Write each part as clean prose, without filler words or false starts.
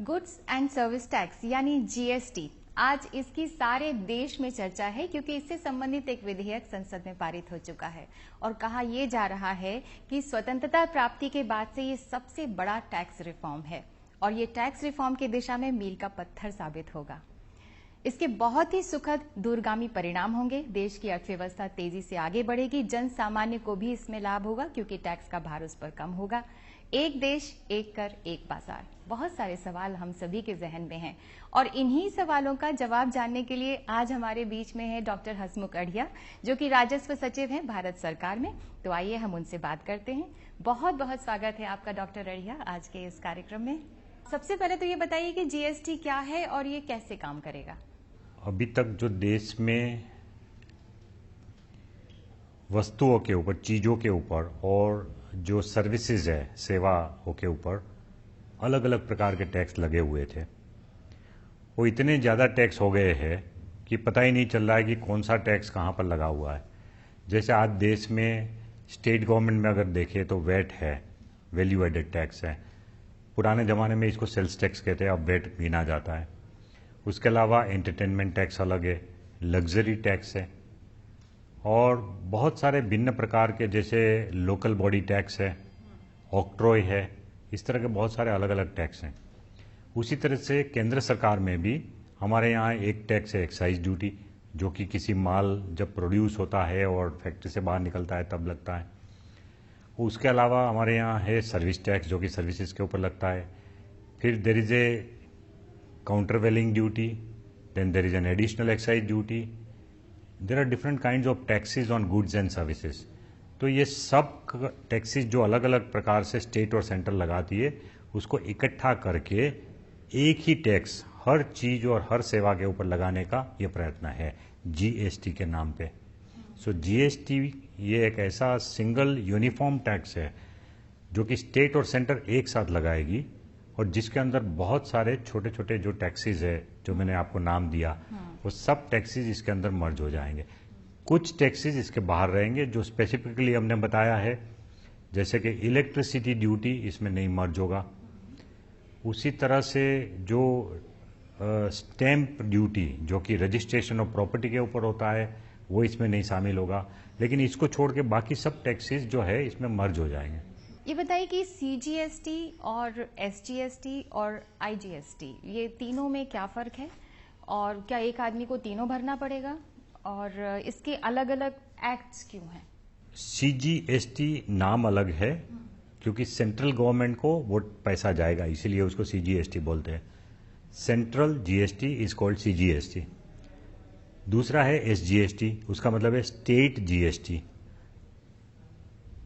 Goods and service tax यानी GST, आज इसकी सारे देश में चर्चा है क्योंकि इससे संबंधित एक विधेयक संसद में पारित हो चुका है और कहा यह जा रहा है कि स्वतंत्रता प्राप्ति के बाद से ये सबसे बड़ा टैक्स रिफॉर्म है और ये टैक्स रिफॉर्म की दिशा में मील का पत्थर साबित होगा। इसके बहुत ही सुखद दूरगामी परिणाम होंगे। देश की अर्थव्यवस्था तेजी से आगे बढ़ेगी, जन सामान्य को भी इसमें लाभ होगा क्योंकि टैक्स का भार उस पर कम होगा। एक देश, एक कर, एक बाजार, बहुत सारे सवाल हम सभी के जहन में हैं और इन्हीं सवालों का जवाब जानने के लिए आज हमारे बीच में है डॉक्टर हसमुख अढ़िया, जो कि राजस्व सचिव हैं भारत सरकार में। तो आइए हम उनसे बात करते हैं। बहुत बहुत स्वागत है आपका डॉक्टर अढ़िया आज के इस कार्यक्रम में। सबसे पहले तो ये बताइए कि जीएसटी क्या है और ये कैसे काम करेगा। अभी तक जो देश में वस्तुओं के ऊपर, चीज़ों के ऊपर और जो सर्विसेज है, सेवाओं के ऊपर अलग अलग प्रकार के टैक्स लगे हुए थे, वो इतने ज़्यादा टैक्स हो गए हैं कि पता ही नहीं चल रहा है कि कौन सा टैक्स कहाँ पर लगा हुआ है। जैसे आज देश में स्टेट गवर्नमेंट में अगर देखें तो वैट है, वैल्यू एडेड टैक्स है। पुराने ज़माने में इसको सेल्स टैक्स कहते हैं, अब वैट गिना जाता है। उसके अलावा एंटरटेनमेंट टैक्स अलग है, लग्जरी टैक्स है और बहुत सारे भिन्न प्रकार के जैसे लोकल बॉडी टैक्स है, ऑक्ट्रॉय है, इस तरह के बहुत सारे अलग अलग टैक्स हैं। उसी तरह से केंद्र सरकार में भी हमारे यहाँ एक टैक्स है एक्साइज ड्यूटी, जो कि किसी माल जब प्रोड्यूस होता है और फैक्ट्री से बाहर निकलता है तब लगता है। उसके अलावा हमारे यहाँ है सर्विस टैक्स, जो कि सर्विसेज के ऊपर लगता है। फिर there is a countervailing duty, then there is an additional excise duty. There are different kinds of taxes on goods and services. तो ये सब टैक्सेस जो अलग अलग प्रकार से स्टेट और सेंटर लगाती है, उसको इकट्ठा करके एक ही टैक्स हर चीज और हर सेवा के ऊपर लगाने का ये प्रयत्न है जीएसटी के नाम पे। सो जीएसटी ये एक ऐसा सिंगल यूनिफॉर्म टैक्स है जो कि स्टेट और सेंटर एक साथ लगाएगी और जिसके अंदर बहुत सारे छोटे छोटे जो टैक्सेस है, जो मैंने आपको नाम दिया, वो सब टैक्सेस इसके अंदर मर्ज हो जाएंगे। कुछ टैक्सेस इसके बाहर रहेंगे जो स्पेसिफिकली हमने बताया है, जैसे कि इलेक्ट्रिसिटी ड्यूटी इसमें नहीं मर्ज होगा। उसी तरह से जो स्टैंप ड्यूटी, जो कि रजिस्ट्रेशन ऑफ प्रॉपर्टी के ऊपर होता है, वो इसमें नहीं शामिल होगा। लेकिन इसको छोड़ के बाकी सब टैक्सेस जो है इसमें मर्ज हो जाएंगे। ये बताइए कि सीजीएसटी और एसजीएसटी और आईजीएसटी, ये तीनों में क्या फर्क है और क्या एक आदमी को तीनों भरना पड़ेगा और इसके अलग अलग एक्ट्स क्यों हैं? सीजीएसटी नाम अलग है क्योंकि सेंट्रल गवर्नमेंट को वो पैसा जाएगा, इसीलिए उसको सीजीएसटी बोलते हैं। Central GST is called CGST. दूसरा है एसजीएसटी, उसका मतलब है स्टेट जीएसटी।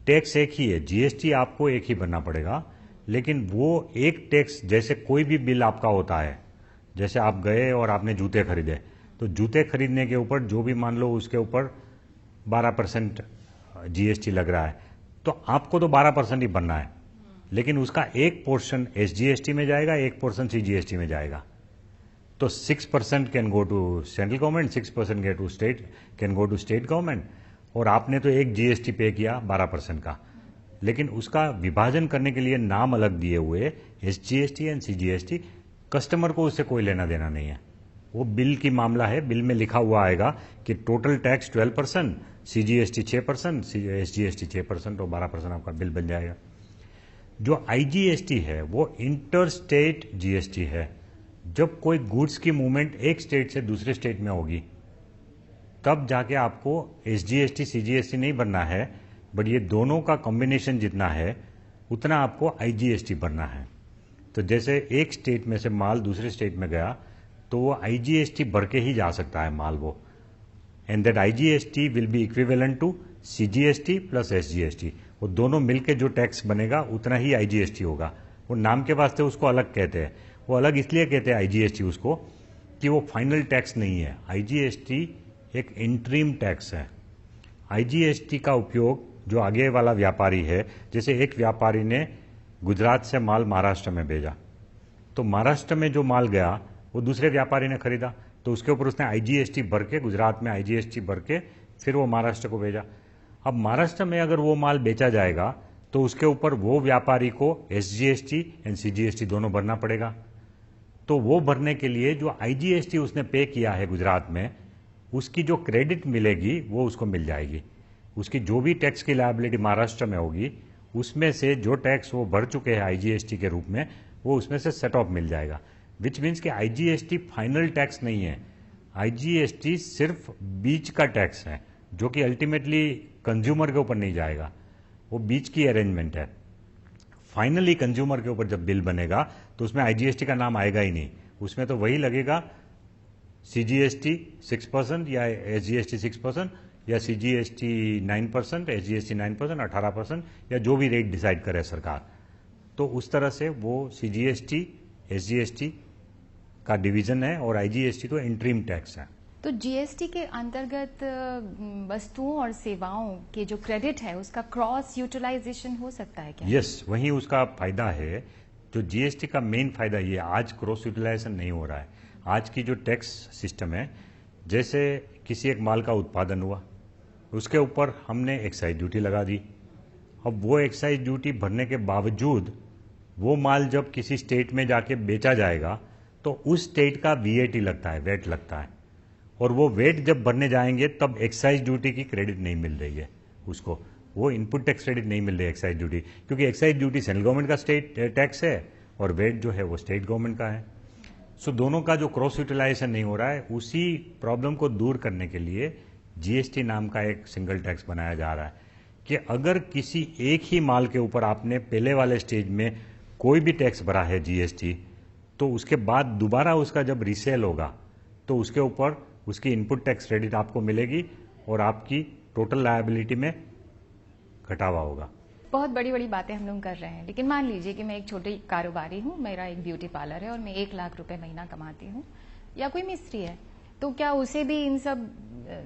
टैक्स एक ही है, जीएसटी आपको एक ही भरना पड़ेगा, लेकिन वो एक टैक्स, जैसे कोई भी बिल आपका होता है, जैसे आप गए और आपने जूते खरीदे, तो जूते खरीदने के ऊपर जो भी मान लो उसके ऊपर 12% जीएसटी लग रहा है, तो आपको तो 12% ही भरना है, लेकिन उसका एक पोर्शन एसजीएसटी में जाएगा, एक पोर्शन सीजीएसटी में जाएगा। तो 6% can go to central government, 6% can go to state government, और आपने तो एक जीएसटी पे किया 12% का, लेकिन उसका विभाजन करने के लिए नाम अलग दिए हुए एसजीएसटी एंड सीजीएसटी। कस्टमर को उससे कोई लेना देना नहीं है, वो बिल की मामला है। बिल में लिखा हुआ आएगा कि टोटल टैक्स 12%, सीजीएसटी 6%, एसजीएसटी 6% और 12% आपका बिल बन जाएगा। जो आईजीएसटी है वो इंटर स्टेट जीएसटी है। जब कोई गुड्स की मूवमेंट एक स्टेट से दूसरे स्टेट में होगी तब जाके आपको एसजीएसटी सीजीएसटी नहीं भरना है, बट ये दोनों का कॉम्बिनेशन जितना है उतना आपको आईजीएसटी भरना है। तो जैसे एक स्टेट में से माल दूसरे स्टेट में गया तो वो आईजीएसटी भर के ही जा सकता है माल वो, and that IGST will be equivalent to CGST plus SGST. वो दोनों मिलके जो टैक्स बनेगा उतना ही आईजीएसटी होगा। वो नाम के वास्ते उसको अलग कहते हैं, वो अलग इसलिए कहते हैं आईजीएसटी उसको कि वो फाइनल टैक्स नहीं है। आईजीएसटी एक इंटरिम टैक्स है। आईजीएसटी का उपयोग जो आगे वाला व्यापारी है, जैसे एक व्यापारी ने गुजरात से माल महाराष्ट्र में भेजा, तो महाराष्ट्र में जो माल गया वो दूसरे व्यापारी ने खरीदा, तो उसके ऊपर उसने आईजीएसटी भर के, गुजरात में आईजीएसटी भर के फिर वो महाराष्ट्र को भेजा। अब महाराष्ट्र में अगर वो माल बेचा जाएगा तो उसके ऊपर वो व्यापारी को एसजीएसटी एंड सीजीएसटी दोनों भरना पड़ेगा। तो वो भरने के लिए जो आईजीएसटी उसने पे किया है गुजरात में, उसकी जो क्रेडिट मिलेगी वो उसको मिल जाएगी। उसकी जो भी टैक्स की लायबिलिटी महाराष्ट्र में होगी, उसमें से जो टैक्स वो भर चुके हैं आईजीएसटी के रूप में, वो उसमें से सेट ऑफ मिल जाएगा। विच मीन्स कि आईजीएसटी फाइनल टैक्स नहीं है, आईजीएसटी सिर्फ बीच का टैक्स है, जो कि अल्टीमेटली कंज्यूमर के ऊपर नहीं जाएगा, वो बीच की अरेंजमेंट है। फाइनली कंज्यूमर के ऊपर जब बिल बनेगा तो उसमें आईजीएसटी का नाम आएगा ही नहीं, उसमें तो वही लगेगा सीजीएसटी 6% या एसजीएसटी 6% या सीजीएसटी 9%, एसजीएसटी 9%, 18% या जो भी रेट डिसाइड करे सरकार। तो उस तरह से वो सीजीएसटी एसजीएसटी का डिवीजन है और आईजीएसटी तो इंटरिम टैक्स है। तो जीएसटी के अंतर्गत वस्तुओं और सेवाओं के जो क्रेडिट है उसका क्रॉस यूटिलाइजेशन हो सकता है क्या? यस, वही उसका फायदा है। जो जीएसटी का मेन फायदा ये, आज क्रॉस यूटिलाइजेशन नहीं हो रहा है। आज की जो टैक्स सिस्टम है, जैसे किसी एक माल का उत्पादन हुआ, उसके ऊपर हमने एक्साइज ड्यूटी लगा दी। अब वो एक्साइज ड्यूटी भरने के बावजूद वो माल जब किसी स्टेट में जाके बेचा जाएगा तो उस स्टेट का वीएटी लगता है, वेट लगता है, और वो वेट जब भरने जाएंगे तब एक्साइज ड्यूटी की क्रेडिट नहीं मिल रही है उसको, वो इनपुट टैक्स क्रेडिट नहीं मिल रही है एक्साइज ड्यूटी, क्योंकि एक्साइज ड्यूटी सेंट्रल गवर्नमेंट का स्टेट टैक्स है और वेट जो है वो स्टेट गवर्नमेंट का है। सो दोनों का जो क्रॉस यूटिलाइजेशन नहीं हो रहा है, उसी प्रॉब्लम को दूर करने के लिए जीएसटी नाम का एक सिंगल टैक्स बनाया जा रहा है कि अगर किसी एक ही माल के ऊपर आपने पहले वाले स्टेज में कोई भी टैक्स भरा है जीएसटी, तो उसके बाद दोबारा उसका जब रीसेल होगा तो उसके ऊपर उसकी इनपुट टैक्स क्रेडिट आपको मिलेगी और आपकी टोटल लायबिलिटी में घटावा होगा। बहुत बड़ी बड़ी बातें हम लोग कर रहे हैं, लेकिन मान लीजिए कि मैं एक छोटी कारोबारी हूँ, मेरा एक ब्यूटी पार्लर है और मैं 1 लाख रुपए महीना कमाती हूँ, या कोई मिस्त्री है, तो क्या उसे भी इन सब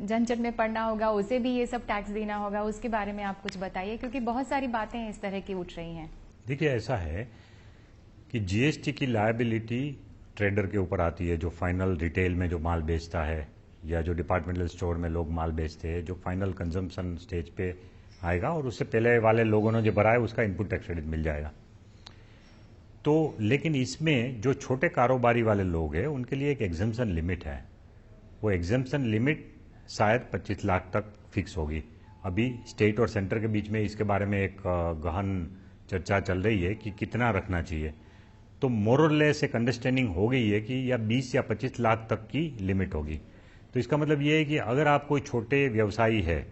झंझट में पड़ना होगा, उसे भी ये सब टैक्स देना होगा? उसके बारे में आप कुछ बताइए, क्योंकि बहुत सारी बातें इस तरह की उठ रही हैं। देखिए, ऐसा है कि जीएसटी की लायबिलिटी ट्रेडर के ऊपर आती है, जो फाइनल रिटेल में जो माल बेचता है या जो डिपार्टमेंटल स्टोर में लोग माल बेचते हैं, जो फाइनल कंजम्पशन स्टेज पे आएगा और उससे पहले वाले लोगों ने जो भरा है उसका इनपुट टैक्स क्रेडिट मिल जाएगा। तो लेकिन इसमें जो छोटे कारोबारी वाले लोग हैं उनके लिए एक एग्जम्पशन लिमिट है, वो एग्जम्पशन लिमिट शायद 25 लाख तक फिक्स होगी। अभी स्टेट और सेंटर के बीच में इसके बारे में एक गहन चर्चा चल रही है कि कितना रखना चाहिए। तो मोरलेस एक अंडरस्टैंडिंग हो गई है कि या 20 या 25 लाख तक की लिमिट होगी। तो इसका मतलब ये है कि अगर आप कोई छोटे व्यवसायी है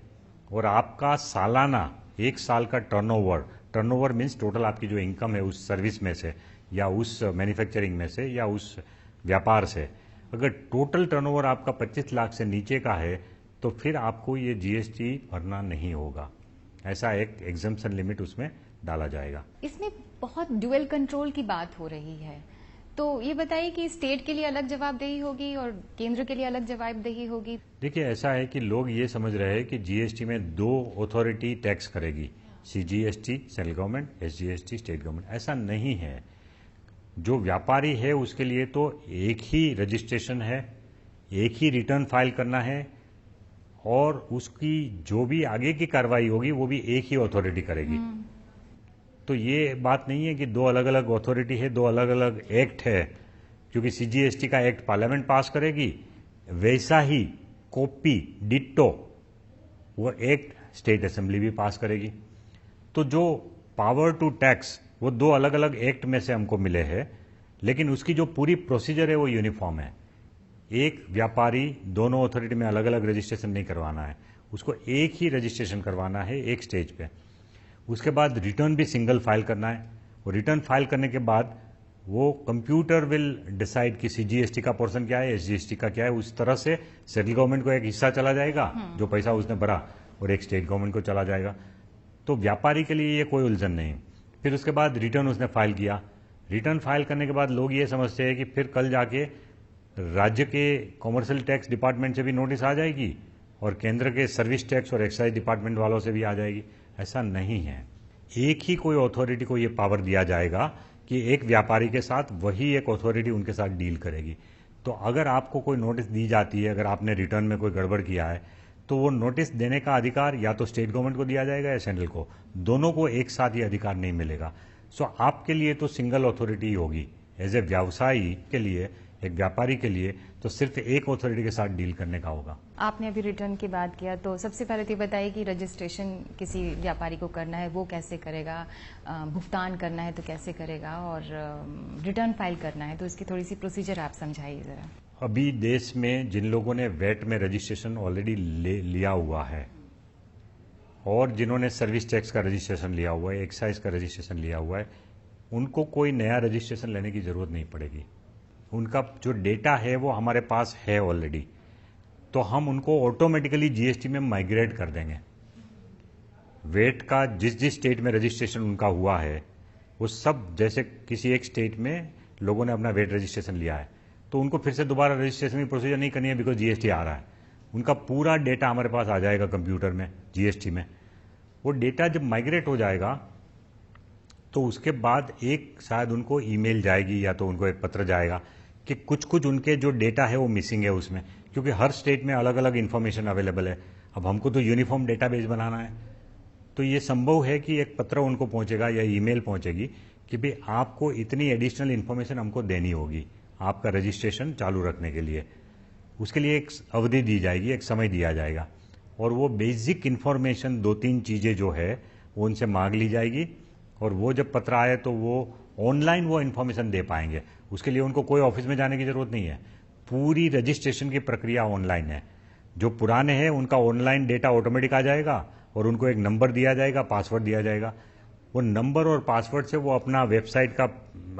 और आपका सालाना 1 साल का टर्नओवर मीन्स टोटल आपकी जो इनकम है उस सर्विस में से या उस मैन्युफैक्चरिंग में से या उस व्यापार से, अगर टोटल टर्नओवर आपका 25 लाख से नीचे का है तो फिर आपको ये जीएसटी भरना नहीं होगा। ऐसा एक एग्जम्पशन लिमिट उसमें डाला जाएगा। इसमें बहुत ड्यूअल कंट्रोल की बात हो रही है, तो ये बताइए कि स्टेट के लिए अलग जवाबदेही होगी और केंद्र के लिए अलग जवाबदेही होगी? देखिए, ऐसा है कि लोग ये समझ रहे हैं कि जीएसटी में 2 अथॉरिटी टैक्स करेगी, CGST central government, SGST state government. ऐसा नहीं है। जो व्यापारी है उसके लिए तो एक ही रजिस्ट्रेशन है, एक ही रिटर्न फाइल करना है और उसकी जो भी आगे की कार्रवाई होगी वो भी एक ही अथॉरिटी करेगी। तो ये बात नहीं है कि 2 अलग अलग अथॉरिटी है, 2 अलग अलग एक्ट है, क्योंकि सीजीएसटी का एक्ट पार्लियामेंट पास करेगी, वैसा ही कॉपी डिट्टो वो एक्ट स्टेट असेंबली भी पास करेगी। तो जो पावर टू टैक्स वो 2 अलग अलग एक्ट में से हमको मिले हैं, लेकिन उसकी जो पूरी प्रोसीजर है वो यूनिफॉर्म है। एक व्यापारी दोनों अथॉरिटी में अलग अलग रजिस्ट्रेशन नहीं करवाना है, उसको एक ही रजिस्ट्रेशन करवाना है एक स्टेज पे। उसके बाद रिटर्न भी सिंगल फाइल करना है, और रिटर्न फाइल करने के बाद वो कंप्यूटर विल डिसाइड कि सीजीएसटी का पोर्शन क्या है, एसजीएसटी का क्या है। उस तरह से सेंट्रल गवर्नमेंट को एक हिस्सा चला जाएगा जो पैसा उसने भरा, और एक स्टेट गवर्नमेंट को चला जाएगा। तो व्यापारी के लिए ये कोई उलझन नहीं। फिर उसके बाद रिटर्न उसने फाइल किया, रिटर्न फाइल करने के बाद लोग ये समझते हैं कि फिर कल जाके राज्य के कॉमर्शियल टैक्स डिपार्टमेंट से भी नोटिस आ जाएगी और केंद्र के सर्विस टैक्स और एक्साइज डिपार्टमेंट वालों से भी आ जाएगी। ऐसा नहीं है। एक ही कोई अथॉरिटी को ये पावर दिया जाएगा कि एक व्यापारी के साथ वही एक अथॉरिटी उनके साथ डील करेगी। तो अगर आपको कोई नोटिस दी जाती है, अगर आपने रिटर्न में कोई गड़बड़ किया है, तो वो नोटिस देने का अधिकार या तो स्टेट गवर्नमेंट को दिया जाएगा या सेंट्रल को, दोनों को एक साथ ये अधिकार नहीं मिलेगा। सो आपके लिए तो सिंगल अथॉरिटी होगी एज ए व्यवसायी के लिए, एक व्यापारी के लिए तो सिर्फ एक अथॉरिटी के साथ डील करने का होगा। आपने अभी रिटर्न की बात किया, तो सबसे पहले तो बताइए कि रजिस्ट्रेशन किसी व्यापारी को करना है वो कैसे करेगा, भुगतान करना है तो कैसे करेगा, और रिटर्न फाइल करना है तो इसकी थोड़ी सी प्रोसीजर आप समझाइए जरा। अभी देश में जिन लोगों ने वैट में रजिस्ट्रेशन ऑलरेडी लिया हुआ है और जिन्होंने सर्विस टैक्स का रजिस्ट्रेशन लिया हुआ है, एक्साइज का रजिस्ट्रेशन लिया हुआ है, उनको कोई नया रजिस्ट्रेशन लेने की जरूरत नहीं पड़ेगी। उनका जो डेटा है वो हमारे पास है ऑलरेडी, तो हम उनको ऑटोमेटिकली जीएसटी में माइग्रेट कर देंगे। वेट का जिस जिस स्टेट में रजिस्ट्रेशन उनका हुआ है वो सब, जैसे किसी एक स्टेट में लोगों ने अपना वेट रजिस्ट्रेशन लिया है तो उनको फिर से दोबारा रजिस्ट्रेशन की प्रोसीजर नहीं करनी है, बिकॉज जीएसटी आ रहा है। उनका पूरा डेटा हमारे पास आ जाएगा कंप्यूटर में, जीएसटी में। वो डेटा जब माइग्रेट हो जाएगा तो उसके बाद एक शायद उनको ईमेल जाएगी या तो उनको एक पत्र जाएगा कि कुछ कुछ उनके जो डेटा है वो मिसिंग है उसमें, क्योंकि हर स्टेट में अलग अलग इन्फॉर्मेशन अवेलेबल है। अब हमको तो यूनिफॉर्म डेटाबेस बनाना है, तो ये संभव है कि एक पत्र उनको पहुंचेगा या ईमेल पहुंचेगी कि भाई आपको इतनी एडिशनल इन्फॉर्मेशन हमको देनी होगी आपका रजिस्ट्रेशन चालू रखने के लिए। उसके लिए एक अवधि दी जाएगी, एक समय दिया जाएगा, और वो बेसिक इन्फॉर्मेशन 2-3 चीजें जो है वो उनसे मांग ली जाएगी, और वो जब पत्र आए तो वो ऑनलाइन वो इन्फॉर्मेशन दे पाएंगे। उसके लिए उनको कोई ऑफिस में जाने की जरूरत नहीं है, पूरी रजिस्ट्रेशन की प्रक्रिया ऑनलाइन है। जो पुराने हैं उनका ऑनलाइन डेटा ऑटोमेटिक आ जाएगा और उनको एक नंबर दिया जाएगा, पासवर्ड दिया जाएगा। वो नंबर और पासवर्ड से वो अपना वेबसाइट का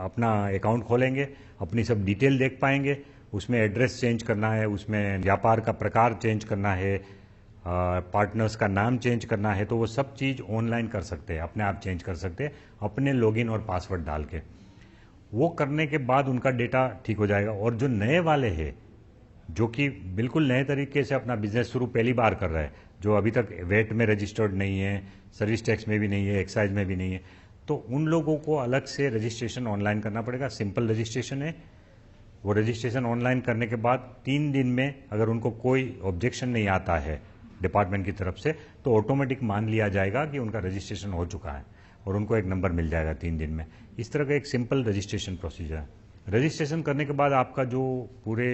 अपना अकाउंट खोलेंगे, अपनी सब डिटेल देख पाएंगे। उसमें एड्रेस चेंज करना है, उसमें व्यापार का प्रकार चेंज करना है, पार्टनर्स का नाम चेंज करना है, तो वो सब चीज ऑनलाइन कर सकते हैं, अपने आप चेंज कर सकते हैं अपने लॉगिन और पासवर्ड डाल के। वो करने के बाद उनका डेटा ठीक हो जाएगा। और जो नए वाले हैं जो कि बिल्कुल नए तरीके से अपना बिजनेस शुरू पहली बार कर रहा है, जो अभी तक वेट में रजिस्टर्ड नहीं है, सर्विस टैक्स में भी नहीं है, एक्साइज में भी नहीं है, तो उन लोगों को अलग से रजिस्ट्रेशन ऑनलाइन करना पड़ेगा। सिंपल रजिस्ट्रेशन है। वो रजिस्ट्रेशन ऑनलाइन करने के बाद 3 दिन में अगर उनको कोई ऑब्जेक्शन नहीं आता है डिपार्टमेंट की तरफ से, तो ऑटोमेटिक मान लिया जाएगा कि उनका रजिस्ट्रेशन हो चुका है और उनको एक नंबर मिल जाएगा 3 दिन में। इस तरह का एक सिंपल रजिस्ट्रेशन प्रोसीजर है। रजिस्ट्रेशन करने के बाद आपका जो पूरे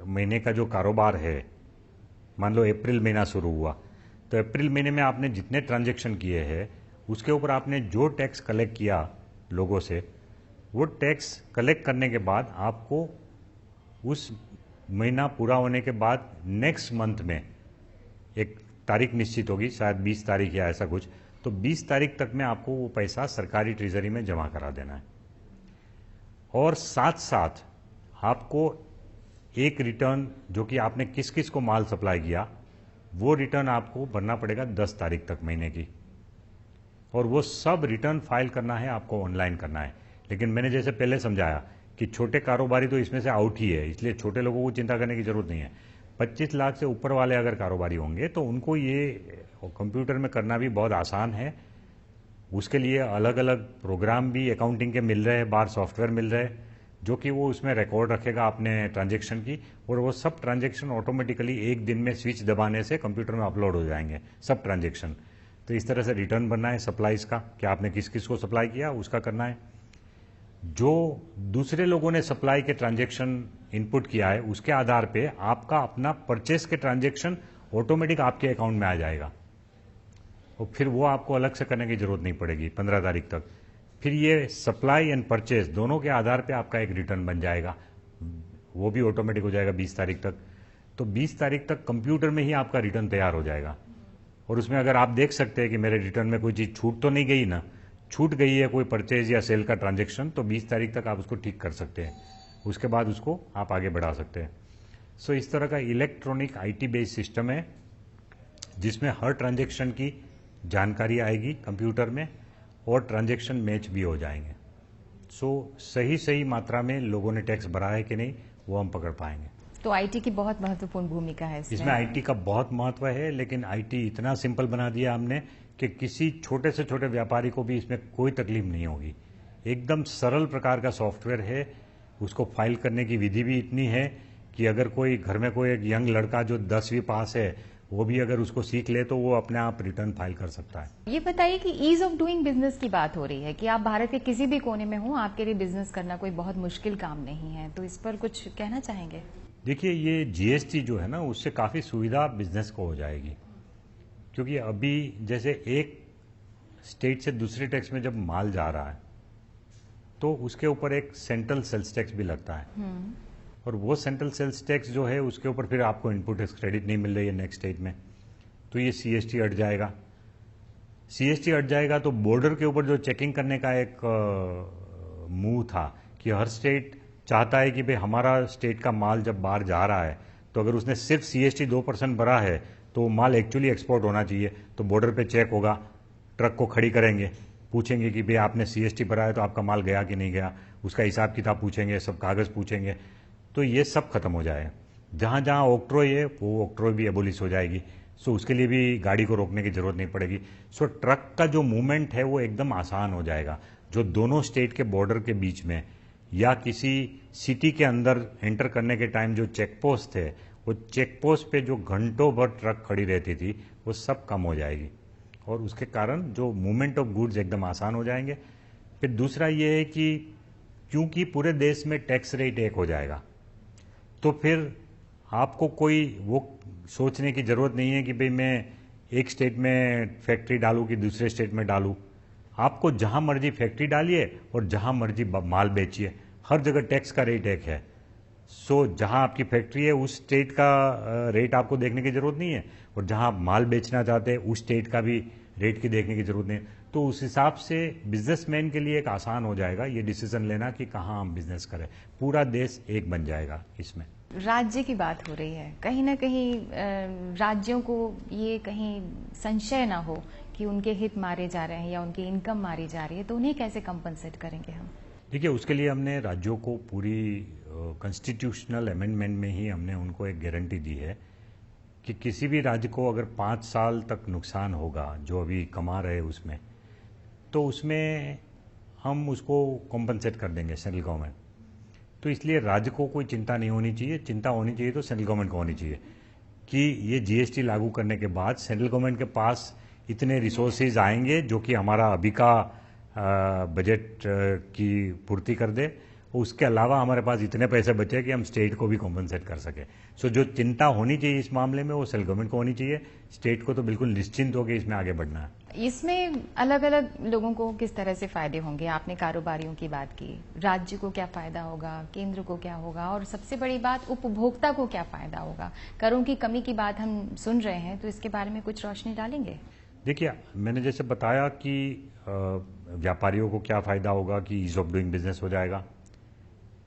महीने का जो कारोबार है, मान लो अप्रैल महीना शुरू हुआ, तो अप्रैल महीने में आपने जितने ट्रांजैक्शन किए हैं उसके ऊपर आपने जो टैक्स कलेक्ट किया लोगों से, वो टैक्स कलेक्ट करने के बाद आपको उस महीना पूरा होने के बाद नेक्स्ट मंथ में एक तारीख निश्चित होगी, शायद 20 तारीख या ऐसा कुछ, तो 20 तारीख तक में आपको वो पैसा सरकारी ट्रेजरी में जमा करा देना है। और साथ साथ आपको एक रिटर्न जो कि आपने किस किस को माल सप्लाई किया, वो रिटर्न आपको भरना पड़ेगा 10 तारीख तक महीने की। और वो सब रिटर्न फाइल करना है, आपको ऑनलाइन करना है। लेकिन मैंने जैसे पहले समझाया कि छोटे कारोबारी तो इसमें से आउट ही है, इसलिए छोटे लोगों को चिंता करने की जरूरत नहीं है। 25 लाख से ऊपर वाले अगर कारोबारी होंगे तो उनको ये कंप्यूटर में करना भी बहुत आसान है। उसके लिए अलग अलग प्रोग्राम भी अकाउंटिंग के मिल रहे हैं, बाहर सॉफ्टवेयर मिल रहे हैं, जो कि वो उसमें रिकॉर्ड रखेगा अपने ट्रांजैक्शन की, और वो सब ट्रांजैक्शन ऑटोमेटिकली एक दिन में स्विच दबाने से कंप्यूटर में अपलोड हो जाएंगे सब ट्रांजैक्शन। तो इस तरह से रिटर्न बनना है सप्लाईज का, कि आपने किस किस को सप्लाई किया उसका करना है। जो दूसरे लोगों ने सप्लाई के ट्रांजैक्शन इनपुट किया है उसके आधार पे आपका अपना परचेस के ट्रांजैक्शन ऑटोमेटिक आपके अकाउंट में आ जाएगा, और फिर वो आपको अलग से करने की जरूरत नहीं पड़ेगी 15 तारीख तक। फिर ये सप्लाई एंड परचेस दोनों के आधार पे आपका एक रिटर्न बन जाएगा, वो भी ऑटोमेटिक हो जाएगा 20 तारीख तक। तो 20 तारीख तक कंप्यूटर में ही आपका रिटर्न तैयार हो जाएगा। और उसमें अगर आप देख सकते हैं कि मेरे रिटर्न में कोई चीज छूट तो नहीं गई ना, छूट गई है कोई परचेज या सेल का ट्रांजैक्शन, तो 20 तारीख तक आप उसको ठीक कर सकते हैं। उसके बाद उसको आप आगे बढ़ा सकते हैं। सो इस तरह का इलेक्ट्रॉनिक आईटी बेस्ड सिस्टम है जिसमें हर ट्रांजैक्शन की जानकारी आएगी कंप्यूटर में और ट्रांजैक्शन मैच भी हो जाएंगे। सो सही मात्रा में लोगों ने टैक्स भरा है कि नहीं वो हम पकड़ पाएंगे। तो आईटी की बहुत महत्वपूर्ण भूमिका है इसमें आईटी का बहुत महत्व है, लेकिन आईटी इतना सिंपल बना दिया हमने कि किसी छोटे से छोटे व्यापारी को भी इसमें कोई तकलीफ नहीं होगी। एकदम सरल प्रकार का सॉफ्टवेयर है। उसको फाइल करने की विधि भी इतनी है कि अगर कोई घर में कोई एक यंग लड़का जो 10वीं पास है वो भी अगर उसको सीख ले तो वो अपने आप रिटर्न फाइल कर सकता है। ये बताइए कि ईज ऑफ डूइंग बिजनेस की बात हो रही है कि आप भारत के किसी भी कोने में हो, आपके लिए बिजनेस करना कोई बहुत मुश्किल काम नहीं है, तो इस पर कुछ कहना चाहेंगे? देखिए, ये जीएसटी जो है ना, उससे काफ़ी सुविधा बिजनेस को हो जाएगी, क्योंकि अभी जैसे एक स्टेट से दूसरे टैक्स में जब माल जा रहा है तो उसके ऊपर एक सेंट्रल सेल्स टैक्स भी लगता है, और वो सेंट्रल सेल्स टैक्स जो है उसके ऊपर फिर आपको इनपुट टैक्स क्रेडिट नहीं मिल रही है नेक्स्ट स्टेट में, तो ये सीएसटी हट जाएगा। सीएसटी हट जाएगा तो बॉर्डर के ऊपर जो चेकिंग करने का एक मूव था कि हर स्टेट चाहता है कि भाई हमारा स्टेट का माल जब बाहर जा रहा है तो अगर उसने सिर्फ सीएसटी 2% भरा है तो माल एक्चुअली एक्सपोर्ट होना चाहिए, तो बॉर्डर पे चेक होगा, ट्रक को खड़ी करेंगे, पूछेंगे कि भाई आपने सीएसटी भरा है तो आपका माल गया कि नहीं गया, उसका हिसाब किताब पूछेंगे, सब कागज पूछेंगे, तो ये सब खत्म हो जाएगा। जहां जहां ऑक्ट्रोय है वो ऑक्ट्रोय भी एबोलिश हो जाएगी, सो उसके लिए भी गाड़ी को रोकने की जरूरत नहीं पड़ेगी। सो ट्रक का जो मूवमेंट है वो एकदम आसान हो जाएगा, जो दोनों स्टेट के बॉर्डर के बीच में या किसी सिटी के अंदर एंटर करने के टाइम जो चेक पोस्ट थे, वो चेक पोस्ट पे जो घंटों भर ट्रक खड़ी रहती थी वो सब कम हो जाएगी, और उसके कारण जो मूवमेंट ऑफ गुड्स एकदम आसान हो जाएंगे। फिर दूसरा ये है कि क्योंकि पूरे देश में टैक्स रेट एक हो जाएगा, तो फिर आपको कोई वो सोचने की जरूरत नहीं है कि भाई मैं एक स्टेट में फैक्ट्री डालूं कि दूसरे स्टेट में डालूं। आपको जहां मर्जी फैक्ट्री डालिए और जहां मर्जी माल बेचिए, हर जगह टैक्स का रेट एक है। सो जहां आपकी फैक्ट्री है उस स्टेट का रेट आपको देखने की जरूरत नहीं है, और जहां आप माल बेचना चाहते हैं उस स्टेट का भी रेट की देखने की जरूरत नहीं है। तो उस हिसाब से बिजनेसमैन के लिए एक आसान हो जाएगा ये डिसीजन लेना कि कहाँ हम बिजनेस करें, पूरा देश एक बन जाएगा इसमें। राज्य की बात हो रही है, कहीं ना कहीं राज्यों को ये कहीं संशय ना हो कि उनके हित मारे जा रहे हैं या उनकी इनकम मारी जा रही है, तो उन्हें कैसे कंपनसेट करेंगे हम? देखिए, उसके लिए हमने राज्यों को पूरी कॉन्स्टिट्यूशनल अमेंडमेंट में ही हमने उनको एक गारंटी दी है कि किसी भी राज्य को अगर 5 साल तक नुकसान होगा जो अभी कमा रहे उसमें, तो उसमें हम उसको कॉम्पनसेट कर देंगे सेंट्रल गवर्नमेंट। तो इसलिए राज्य को कोई चिंता नहीं होनी चाहिए, चिंता होनी चाहिए तो सेंट्रल गवर्नमेंट को होनी चाहिए कि ये जीएसटी लागू करने के बाद सेंट्रल गवर्नमेंट के पास इतने रिसोर्सेज आएंगे जो कि हमारा अभी का बजट की पूर्ति कर दे, उसके अलावा हमारे पास इतने पैसे बचे कि हम स्टेट को भी कॉम्पनसेट कर सके। सो जो चिंता होनी चाहिए इस मामले में वो सेंट्रल गवर्नमेंट को होनी चाहिए, स्टेट को तो बिल्कुल निश्चिंत होकर इसमें आगे बढ़ना है। इसमें अलग अलग लोगों को किस तरह से फायदे होंगे? आपने कारोबारियों की बात की, राज्य को क्या फायदा होगा, केंद्र को क्या होगा, और सबसे बड़ी बात उपभोक्ता को क्या फायदा होगा? करों की कमी की बात हम सुन रहे हैं, तो इसके बारे में कुछ रोशनी डालेंगे? देखिए, मैंने जैसे बताया कि व्यापारियों को क्या फायदा होगा कि ईज ऑफ डूइंग बिजनेस हो जाएगा।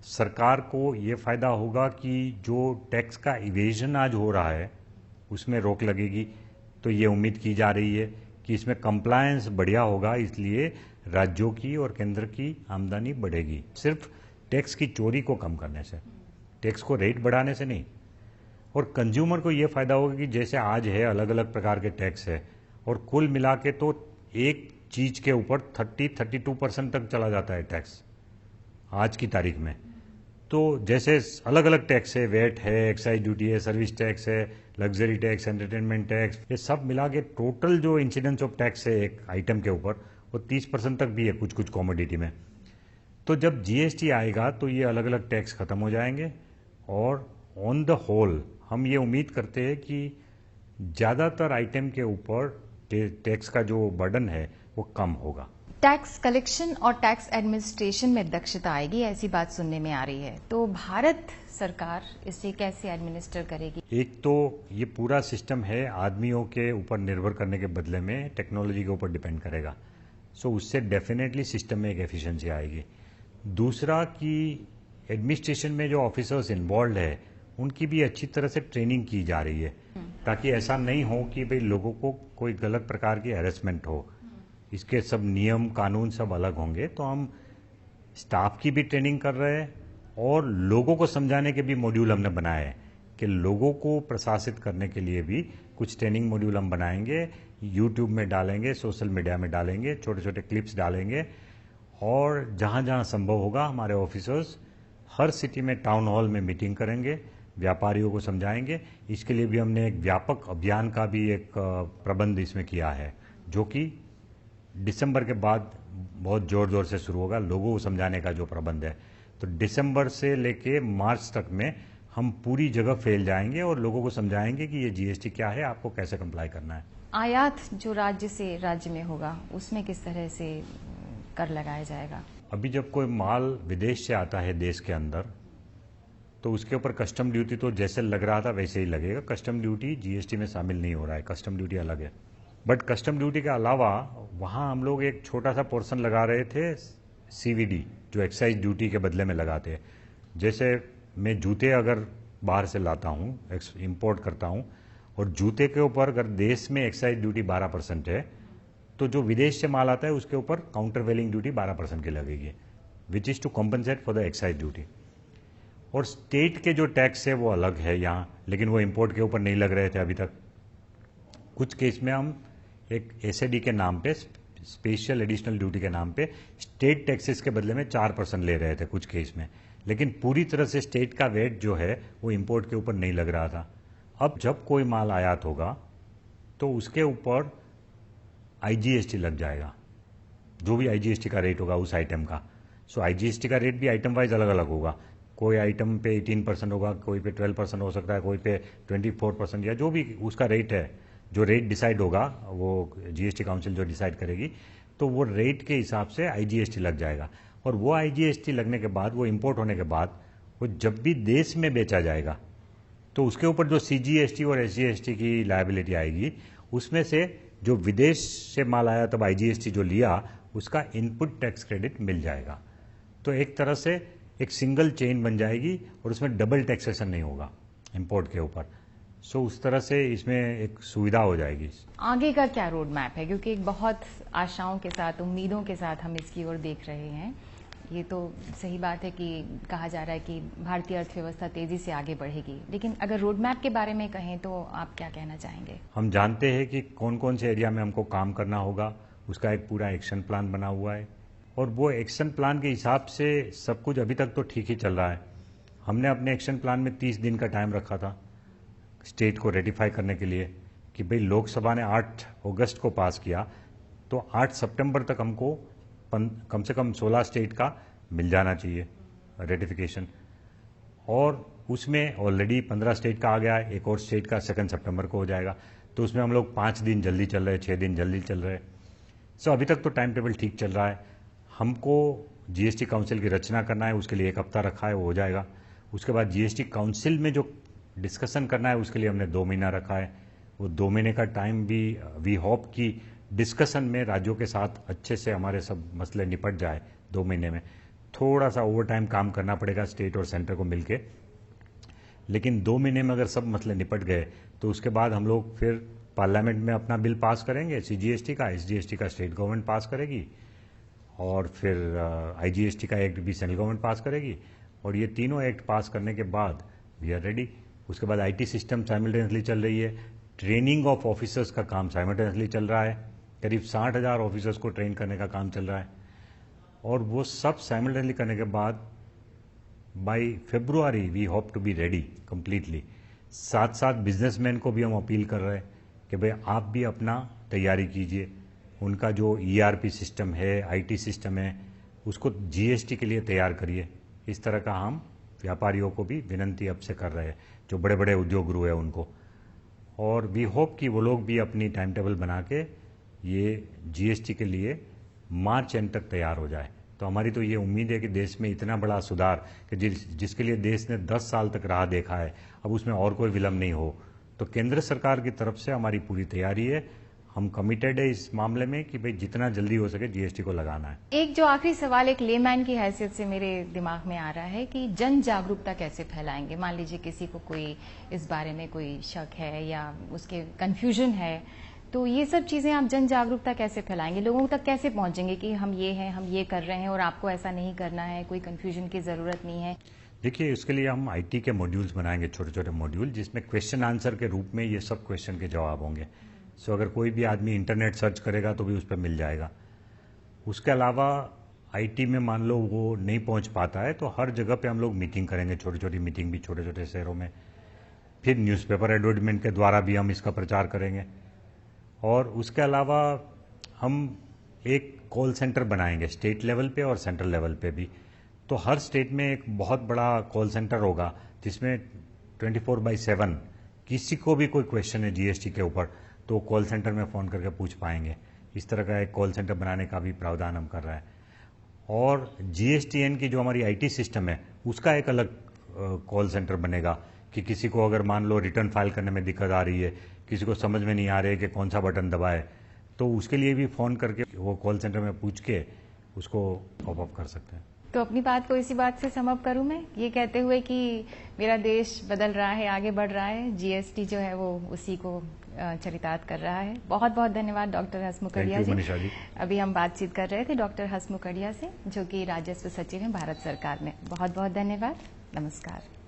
सरकार को ये फायदा होगा कि जो टैक्स का इवेजन आज हो रहा है उसमें रोक लगेगी, तो ये उम्मीद की जा रही है कि इसमें कंप्लायंस बढ़िया होगा, इसलिए राज्यों की और केंद्र की आमदनी बढ़ेगी, सिर्फ टैक्स की चोरी को कम करने से, टैक्स को रेट बढ़ाने से नहीं। और कंज्यूमर को ये फायदा होगा कि जैसे आज है अलग अलग प्रकार के टैक्स है, और कुल मिला के तो एक चीज के ऊपर 32% तक चला जाता है टैक्स आज की तारीख में। तो जैसे अलग अलग टैक्स है, वेट है, एक्साइज ड्यूटी है, सर्विस टैक्स है, लग्जरी टैक्स, एंटरटेनमेंट टैक्स, ये सब मिला के टोटल जो इंसिडेंस ऑफ टैक्स है एक आइटम के ऊपर वो 30% तक भी है कुछ कुछ कॉमोडिटी में। तो जब जीएसटी आएगा तो ये अलग अलग टैक्स खत्म हो जाएंगे, और ऑन द होल हम ये उम्मीद करते हैं कि ज्यादातर आइटम के ऊपर टैक्स का जो बर्डन है वो कम होगा। टैक्स कलेक्शन और टैक्स एडमिनिस्ट्रेशन में दक्षता आएगी, ऐसी बात सुनने में आ रही है, तो भारत सरकार इसे कैसे एडमिनिस्टर करेगी? एक तो ये पूरा सिस्टम है आदमियों के ऊपर निर्भर करने के बदले में टेक्नोलॉजी के ऊपर डिपेंड करेगा, सो उससे डेफिनेटली सिस्टम में एक एफिशिएंसी आएगी। दूसरा कि एडमिनिस्ट्रेशन में जो ऑफिसर्स इन्वॉल्व है उनकी भी अच्छी तरह से ट्रेनिंग की जा रही है, ताकि ऐसा नहीं हो कि भाई लोगों को कोई गलत प्रकार की हैरेसमेंट हो। इसके सब नियम कानून सब अलग होंगे, तो हम स्टाफ की भी ट्रेनिंग कर रहे हैं और लोगों को समझाने के भी मॉड्यूल हमने बनाए हैं कि लोगों को प्रशासित करने के लिए भी कुछ ट्रेनिंग मॉड्यूल हम बनाएंगे, यूट्यूब में डालेंगे, सोशल मीडिया में डालेंगे, छोटे छोटे क्लिप्स डालेंगे, और जहां जहां संभव होगा हमारे ऑफिसर्स हर सिटी में टाउन हॉल में मीटिंग करेंगे, व्यापारियों को समझाएंगे। इसके लिए भी हमने एक व्यापक अभियान का भी एक प्रबंध इसमें किया है, जो कि दिसंबर के बाद बहुत जोर जोर से शुरू होगा, लोगों को समझाने का जो प्रबंध है। तो दिसंबर से लेके मार्च तक में हम पूरी जगह फैल जाएंगे और लोगों को समझाएंगे कि ये जीएसटी क्या है, आपको कैसे कंप्लाई करना है। आयात जो राज्य से राज्य में होगा उसमें किस तरह से कर लगाया जाएगा? अभी जब कोई माल विदेश से आता है देश के अंदर, तो उसके ऊपर कस्टम ड्यूटी तो जैसे लग रहा था वैसे ही लगेगा। कस्टम ड्यूटी जीएसटी में शामिल नहीं हो रहा है, कस्टम ड्यूटी अलग है। बट कस्टम ड्यूटी के अलावा वहाँ हम लोग एक छोटा सा पोर्शन लगा रहे थे सीवीडी, जो एक्साइज ड्यूटी के बदले में लगाते हैं। जैसे मैं जूते अगर बाहर से लाता हूँ, इंपोर्ट करता हूँ, और जूते के ऊपर अगर देश में एक्साइज ड्यूटी 12% है, तो जो विदेश से माल आता है उसके ऊपर काउंटर वेलिंग ड्यूटी 12% की लगेगी, which is to compensate for the excise duty. और स्टेट के जो टैक्स है वो अलग है यहाँ, लेकिन वो इंपोर्ट के ऊपर नहीं लग रहे थे अभी तक। कुछ केस में हम एक एसएडी के नाम पे, स्पेशल एडिशनल ड्यूटी के नाम पे, स्टेट टैक्सेस के बदले में 4% ले रहे थे कुछ केस में, लेकिन पूरी तरह से स्टेट का वेट जो है वो इंपोर्ट के ऊपर नहीं लग रहा था। अब जब कोई माल आयात होगा तो उसके ऊपर आईजीएसटी लग जाएगा, जो भी आईजीएसटी का रेट होगा उस आइटम का। सो आईजीएसटी का रेट भी आइटम वाइज अलग अलग होगा। कोई आइटम पे 18% होगा, कोई पे 12% हो सकता है, कोई पे 24%, या जो भी उसका रेट है, जो रेट डिसाइड होगा वो जीएसटी काउंसिल जो डिसाइड करेगी, तो वो रेट के हिसाब से आईजीएसटी लग जाएगा। और वो आईजीएसटी लगने के बाद, वो इंपोर्ट होने के बाद, वो जब भी देश में बेचा जाएगा तो उसके ऊपर जो सीजीएसटी और एसजीएसटी की लायबिलिटी आएगी, उसमें से जो विदेश से माल आया तब आईजीएसटी जो लिया उसका इनपुट टैक्स क्रेडिट मिल जाएगा। तो एक तरह से एक सिंगल चेन बन जाएगी और उसमें डबल टैक्सेशन नहीं होगा इंपोर्ट के ऊपर। सो उस तरह से इसमें एक सुविधा हो जाएगी। आगे का क्या रोड मैप है, क्योंकि एक बहुत आशाओं के साथ, उम्मीदों के साथ हम इसकी ओर देख रहे हैं। ये तो सही बात है कि कहा जा रहा है कि भारतीय अर्थव्यवस्था तेजी से आगे बढ़ेगी, लेकिन अगर रोड मैप के बारे में कहें तो आप क्या कहना चाहेंगे? हम जानते हैं कि कौन कौन से एरिया में हमको काम करना होगा, उसका एक पूरा एक्शन प्लान बना हुआ है, और वो एक्शन प्लान के हिसाब से सब कुछ अभी तक तो ठीक ही चल रहा है। हमने अपने एक्शन प्लान में 30 दिन का टाइम रखा था स्टेट को रेटिफाई करने के लिए, कि भाई लोकसभा ने 8 अगस्त को पास किया, तो 8 सितंबर तक हमको कम से कम 16 स्टेट का मिल जाना चाहिए रेटिफिकेशन। और उसमें ऑलरेडी 15 स्टेट का आ गया है, एक और स्टेट का 2 सितंबर को हो जाएगा। तो उसमें हम लोग 5 दिन जल्दी चल रहे हैं, 6 दिन जल्दी चल रहे हैं। सो अभी तक तो टाइम टेबल ठीक चल रहा है। हमको जीएसटी काउंसिल की रचना करना है, उसके लिए 1 हफ्ता रखा है, वो हो जाएगा। उसके बाद जीएसटी काउंसिल में जो डिस्कशन करना है उसके लिए हमने 2 महीना रखा है। वो 2 महीने का टाइम भी वी होप कि डिस्कशन में राज्यों के साथ अच्छे से हमारे सब मसले निपट जाए 2 महीने में। थोड़ा सा ओवर टाइम काम करना पड़ेगा स्टेट और सेंटर को मिलके, लेकिन 2 महीने में अगर सब मसले निपट गए तो उसके बाद हम लोग फिर पार्लियामेंट में अपना बिल पास करेंगे, सीजीएसटी का, एसजीएसटी का स्टेट गवर्नमेंट पास करेगी, और फिर आईजीएसटी का एक्ट भी सेंट्रल गवर्नमेंट पास करेगी। और ये तीनों एक्ट पास करने के बाद वी आर रेडी। उसके बाद आईटी सिस्टम साइमल्टेनियसली चल रही है, ट्रेनिंग ऑफ ऑफिसर्स का काम साइमल्टेनियसली चल रहा है, करीब 60,000 ऑफिसर्स को ट्रेन करने का काम चल रहा है। और वो सब साइमल्टेनियसली करने के बाद by February we hope to be ready completely. साथ साथ बिजनेसमैन को भी हम अपील कर रहे हैं कि भाई आप भी अपना तैयारी कीजिए। उनका जो ईआरपी सिस्टम है, आईटी सिस्टम है, उसको जीएसटी के लिए तैयार करिए। इस तरह का हम व्यापारियों को भी विनंती अब से कर रहे हैं, जो बड़े बड़े उद्योग गृह है उनको। और वी होप कि वो लोग भी अपनी टाइम टेबल बना के ये जीएसटी के लिए मार्च एंड तक तैयार हो जाए। तो हमारी तो ये उम्मीद है कि देश में इतना बड़ा सुधार कि जिसके लिए देश ने 10 साल तक राह देखा है, अब उसमें और कोई विलंब नहीं हो। तो केंद्र सरकार की तरफ से हमारी पूरी तैयारी है। हम कमिटेड है इस मामले में कि भाई जितना जल्दी हो सके जीएसटी को लगाना है। एक जो आखिरी सवाल एक लेमैन की हैसियत से मेरे दिमाग में आ रहा है कि जन जागरूकता कैसे फैलाएंगे? मान लीजिए किसी को कोई इस बारे में कोई शक है या उसके कंफ्यूजन है, तो ये सब चीजें आप जन जागरूकता कैसे फैलाएंगे? लोगों तक कैसे पहुंचेंगे कि हम ये हैं, हम ये कर रहे हैं और आपको ऐसा नहीं करना है, कोई कंफ्यूजन की जरूरत नहीं है? देखिए, इसके लिए हम आईटी के मॉड्यूल्स बनाएंगे, छोटे छोटे मॉड्यूल, जिसमें क्वेश्चन आंसर के रूप में ये सब क्वेश्चन के जवाब होंगे। सो अगर कोई भी आदमी इंटरनेट सर्च करेगा तो भी उस पर मिल जाएगा। उसके अलावा आईटी में मान लो वो नहीं पहुंच पाता है तो हर जगह पे हम लोग मीटिंग करेंगे, छोटी छोटी मीटिंग भी छोटे छोटे शहरों में। फिर न्यूज़पेपर एडवर्टाइजमेंट के द्वारा भी हम इसका प्रचार करेंगे। और उसके अलावा हम एक कॉल सेंटर बनाएंगे स्टेट लेवल पे और सेंट्रल लेवल पे भी। तो हर स्टेट में एक बहुत बड़ा कॉल सेंटर होगा जिसमें 24/7 किसी को भी कोई क्वेश्चन है जीएसटी के ऊपर तो कॉल सेंटर में फ़ोन करके पूछ पाएंगे। इस तरह का एक कॉल सेंटर बनाने का भी प्रावधान हम कर रहे हैं। और जीएसटीएन की जो हमारी आईटी सिस्टम है उसका एक अलग कॉल सेंटर बनेगा कि किसी को अगर मान लो रिटर्न फाइल करने में दिक्कत आ रही है, किसी को समझ में नहीं आ रही है कि कौन सा बटन दबाए, तो उसके लिए भी फ़ोन करके वो कॉल सेंटर में पूछ के उसको कॉप अप कर सकते हैं। तो अपनी बात को इसी बात से समअप करूं मैं ये कहते हुए कि मेरा देश बदल रहा है, आगे बढ़ रहा है, जीएसटी जो है वो उसी को चरितार्थ कर रहा है। बहुत बहुत धन्यवाद डॉक्टर हसमुखड़िया जी। अभी हम बातचीत कर रहे थे डॉक्टर हसमुखड़िया से जो कि राजस्व सचिव हैं भारत सरकार में। बहुत बहुत धन्यवाद। नमस्कार।